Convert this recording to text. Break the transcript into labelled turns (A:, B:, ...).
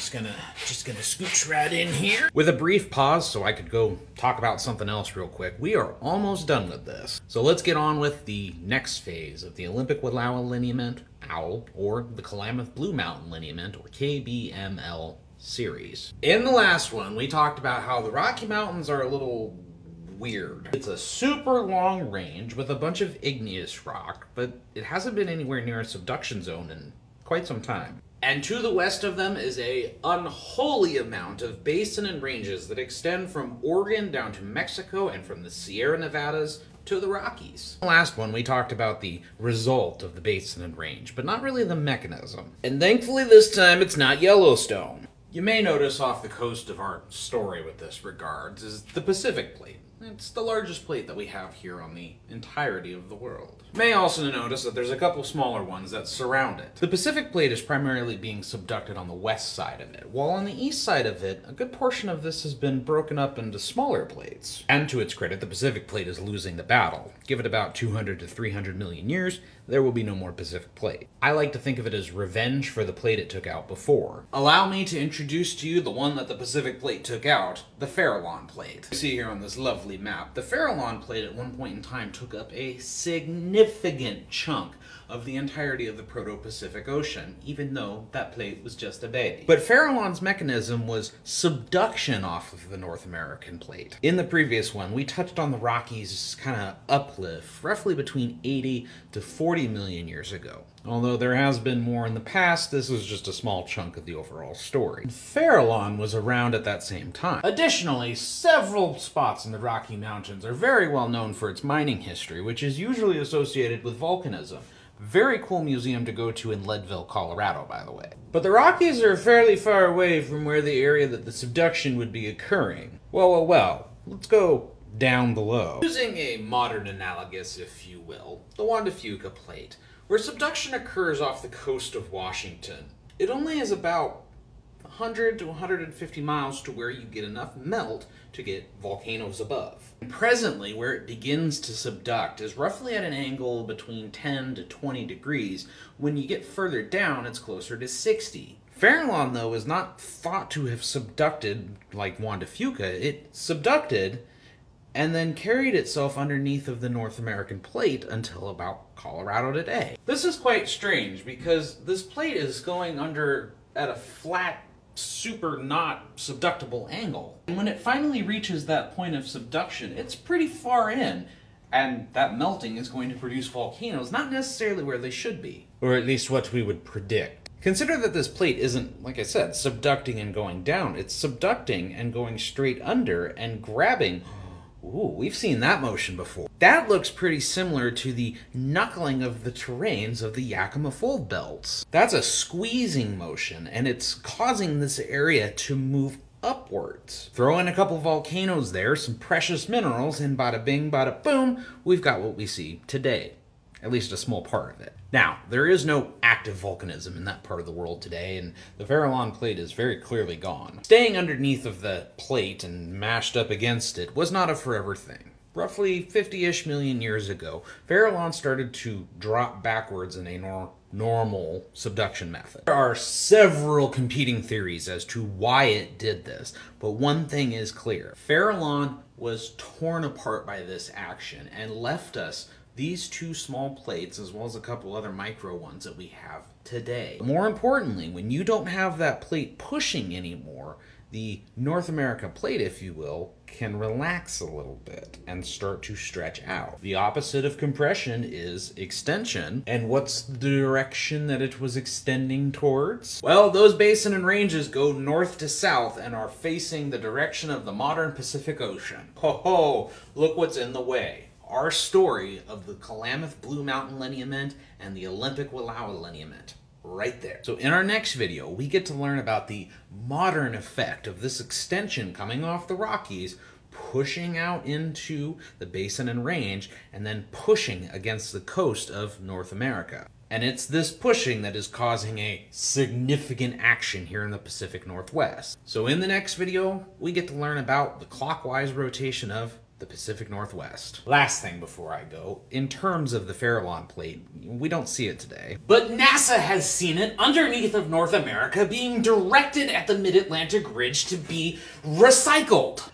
A: just gonna scooch right in here. With a brief pause so I could go talk about something else real quick, we are almost done with this. So let's get on with the next phase of the Olympic Wallowa Lineament, OWL, or the Klamath Blue Mountain Lineament, or KBML series. In the last one, we talked about how the Rocky Mountains are a little weird. It's a super long range with a bunch of igneous rock, but it hasn't been anywhere near a subduction zone in quite some time. And to the west of them is a unholy amount of basin and ranges that extend from Oregon down to Mexico and from the Sierra Nevadas to the Rockies. In the last one, we talked about the result of the basin and range, but not really the mechanism. And thankfully this time it's not Yellowstone. You may notice off the coast of our story with this regards is the Pacific Plate. It's the largest plate that we have here on the entirety of the world. You may also notice that there's a couple smaller ones that surround it. The Pacific Plate is primarily being subducted on the west side of it, while on the east side of it, a good portion of this has been broken up into smaller plates. And to its credit, the Pacific Plate is losing the battle. Give it about 200 to 300 million years, there will be no more Pacific Plate. I like to think of it as revenge for the plate it took out before. Allow me to introduce to you the one that the Pacific Plate took out, the Farallon Plate. You see here on this lovely map, the Farallon Plate at one point in time took up a significant chunk of the entirety of the Proto-Pacific Ocean, even though that plate was just a baby. But Farallon's mechanism was subduction off of the North American plate. In the previous one, we touched on the Rockies' kind of uplift, roughly between 80 to 40 million years ago. Although there has been more in the past, this was just a small chunk of the overall story. Farallon was around at that same time. Additionally, several spots in the Rocky Mountains are very well known for its mining history, which is usually associated with volcanism. Very cool museum to go to in Leadville, Colorado, by the way. But the Rockies are fairly far away from where the area that the subduction would be occurring. Well, let's go down below. Using a modern analogous, if you will, the Juan De Fuca Plate, where subduction occurs off the coast of Washington. It only is about 100 to 150 miles to where you get enough melt to get volcanoes above. Presently, where it begins to subduct is roughly at an angle between 10 to 20 degrees. When you get further down, it's closer to 60. Farallon, though, is not thought to have subducted like Juan De Fuca. It subducted and then carried itself underneath of the North American plate until about Colorado today. This is quite strange because this plate is going under at a flat, super not subductible angle. And when it finally reaches that point of subduction, it's pretty far in, and that melting is going to produce volcanoes, not necessarily where they should be, or at least what we would predict. Consider that this plate isn't, like I said, subducting and going down. It's subducting and going straight under and grabbing. Ooh, we've seen that motion before. That looks pretty similar to the knuckling of the terrains of the Yakima Fold Belts. That's a squeezing motion, and it's causing this area to move upwards. Throw in a couple volcanoes there, some precious minerals, and bada bing, bada boom, we've got what we see today. At least a small part of it. Now, there is no active volcanism in that part of the world today, and the Farallon Plate is very clearly gone. Staying underneath of the plate and mashed up against it was not a forever thing. Roughly 50-ish million years ago, Farallon started to drop backwards in a normal subduction method. There are several competing theories as to why it did this, but one thing is clear. Farallon was torn apart by this action and left us these two small plates, as well as a couple other micro ones that we have today. More importantly, when you don't have that plate pushing anymore, the North America plate, if you will, can relax a little bit and start to stretch out. The opposite of compression is extension. And what's the direction that it was extending towards? Well, those basin and ranges go north to south and are facing the direction of the modern Pacific Ocean. Ho, look what's in the way. Our story of the Klamath Blue Mountain Lineament and the Olympic Wallowa Lineament. Right there. So in our next video, we get to learn about the modern effect of this extension coming off the Rockies, pushing out into the basin and range, and then pushing against the coast of North America. And it's this pushing that is causing a significant action here in the Pacific Northwest. So in the next video, we get to learn about the clockwise rotation of the Pacific Northwest. Last thing before I go, in terms of the Farallon plate, we don't see it today. But NASA has seen it underneath of North America being directed at the Mid-Atlantic Ridge to be recycled.